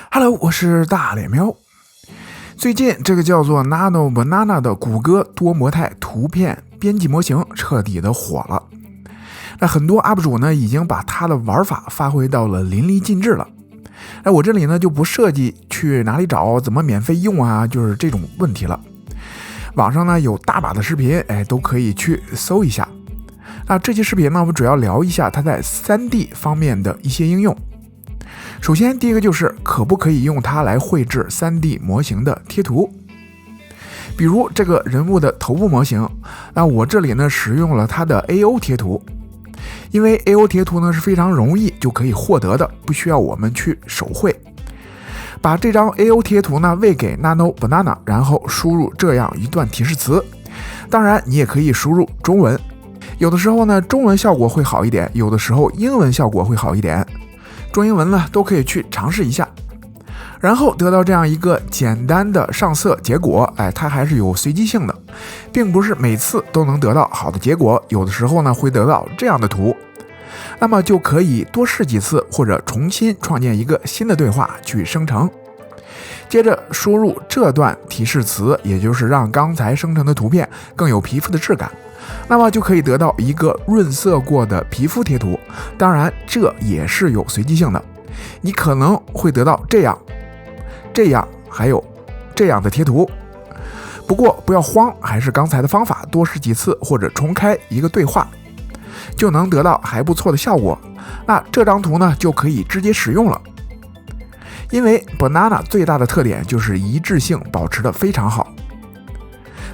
Hello， 我是大脸喵。最近这个叫做 Nano Banana 的谷歌多模态图片编辑模型彻底的火了。那很多 UP 主呢已经把它的玩法发挥到了淋漓尽致了。我这里呢就不设计去哪里找，怎么免费用啊，就是这种问题了。网上呢有大把的视频，都可以去搜一下。那这期视频呢，我们主要聊一下它在 3D 方面的一些应用。首先第一个就是可不可以用它来绘制 3D 模型的贴图，比如这个人物的头部模型，那我这里呢使用了它的 AO 贴图，因为 AO 贴图呢是非常容易就可以获得的，不需要我们去手绘。把这张 AO 贴图呢喂给 Nano Banana， 然后输入这样一段提示词，当然你也可以输入中文，有的时候呢中文效果会好一点，有的时候英文效果会好一点，中英文呢都可以去尝试一下，然后得到这样一个简单的上色结果。它还是有随机性的，并不是每次都能得到好的结果，有的时候呢会得到这样的图，那么就可以多试几次，或者重新创建一个新的对话去生成。接着输入这段提示词，也就是让刚才生成的图片更有皮肤的质感，那么就可以得到一个润色过的皮肤贴图。当然这也是有随机性的，你可能会得到这样还有这样的贴图。不过不要慌，还是刚才的方法，多试几次或者重开一个对话，就能得到还不错的效果。那这张图呢就可以直接使用了。因为 Banana 最大的特点就是一致性保持得非常好，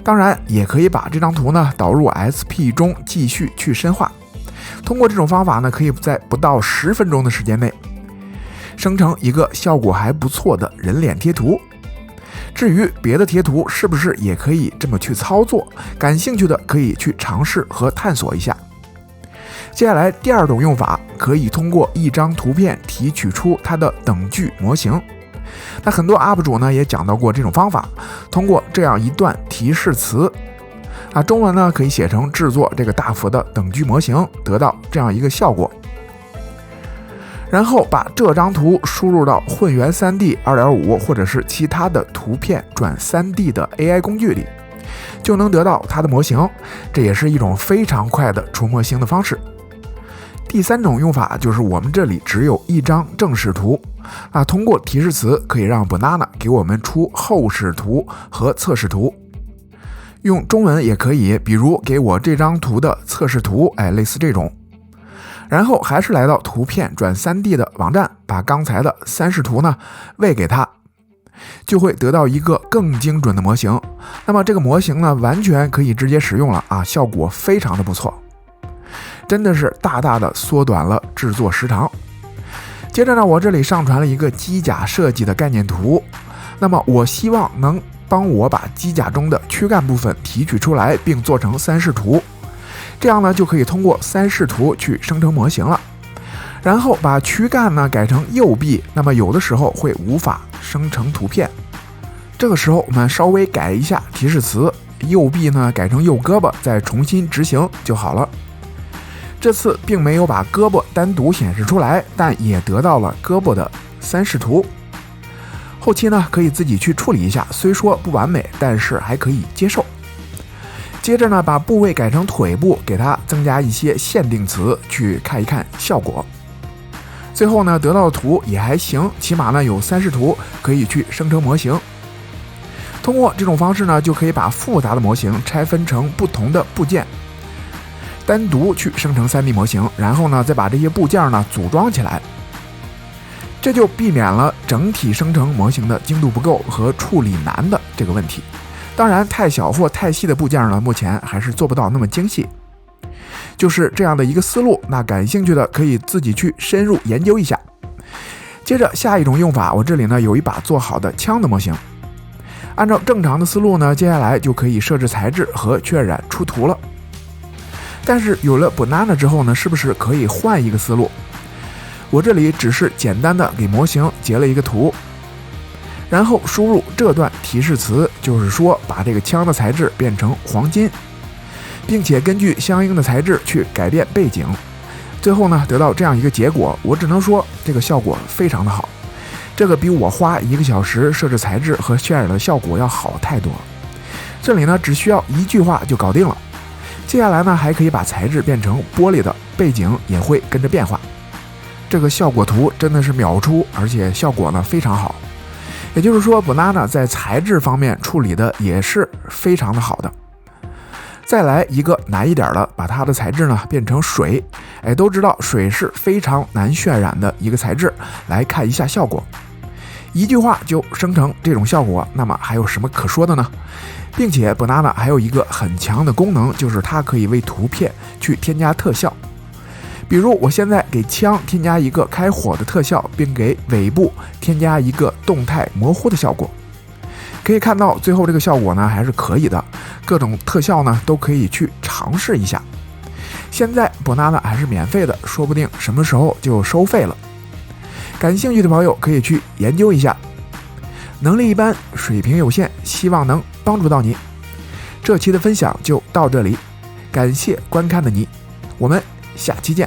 当然也可以把这张图呢导入 SP 中继续去深化。通过这种方法呢，可以在不到10分钟的时间内生成一个效果还不错的人脸贴图。至于别的贴图是不是也可以这么去操作，感兴趣的可以去尝试和探索一下。接下来第二种用法，可以通过一张图片提取出它的等距模型。那很多 UP 主呢也讲到过这种方法，通过这样一段提示词，中文呢可以写成制作这个大幅的等距模型，得到这样一个效果。然后把这张图输入到混元 3D 2.5 或者是其他的图片转 3D 的 AI 工具里，就能得到它的模型。这也是一种非常快的出模型的方式。第三种用法就是我们这里只有一张正视图，通过提示词可以让 Banana 给我们出后视图和侧视图，用中文也可以，比如给我这张图的侧视图，类似这种。然后还是来到图片转 3D 的网站，把刚才的3视图呢喂给它，就会得到一个更精准的模型。那么这个模型呢完全可以直接使用了效果非常的不错，真的是大大的缩短了制作时长。接着呢，我这里上传了一个机甲设计的概念图，那么我希望能帮我把机甲中的躯干部分提取出来，并做成3视图，这样呢就可以通过3视图去生成模型了。然后把躯干呢改成右臂，那么有的时候会无法生成图片，这个时候我们稍微改一下提示词，右臂呢改成右胳膊，再重新执行就好了。这次并没有把胳膊单独显示出来，但也得到了胳膊的3视图。后期呢可以自己去处理一下，虽说不完美，但是还可以接受。接着呢把部位改成腿部，给它增加一些限定词，去看一看效果。最后呢得到的图也还行，起码呢有3视图可以去生成模型。通过这种方式呢就可以把复杂的模型拆分成不同的部件，单独去生成 3D 模型，然后呢再把这些部件呢组装起来，这就避免了整体生成模型的精度不够和处理难的这个问题。当然太小或太细的部件呢目前还是做不到那么精细，就是这样的一个思路。那感兴趣的可以自己去深入研究一下。接着下一种用法，我这里呢有一把做好的枪的模型，按照正常的思路呢，接下来就可以设置材质和渲染出图了。但是有了 Banana 之后呢，是不是可以换一个思路？我这里只是简单的给模型截了一个图，然后输入这段提示词，就是说把这个枪的材质变成黄金，并且根据相应的材质去改变背景，最后呢得到这样一个结果。我只能说这个效果非常的好，这个比我花1个小时设置材质和渲染的效果要好太多了。这里呢只需要1句话就搞定了。接下来呢还可以把材质变成玻璃的，背景也会跟着变化。这个效果图真的是秒出，而且效果呢非常好。也就是说 Banana 在材质方面处理的也是非常的好的。再来一个难一点的，把它的材质呢变成水。都知道水是非常难渲染的一个材质，来看一下效果。1句话就生成这种效果，那么还有什么可说的呢？并且 Banana 还有一个很强的功能，就是它可以为图片去添加特效。比如我现在给枪添加一个开火的特效，并给尾部添加一个动态模糊的效果，可以看到最后这个效果呢还是可以的。各种特效呢都可以去尝试一下。现在 Banana 还是免费的，说不定什么时候就收费了。感兴趣的朋友可以去研究一下。能力一般，水平有限，希望能帮助到你。这期的分享就到这里，感谢观看的你，我们下期见。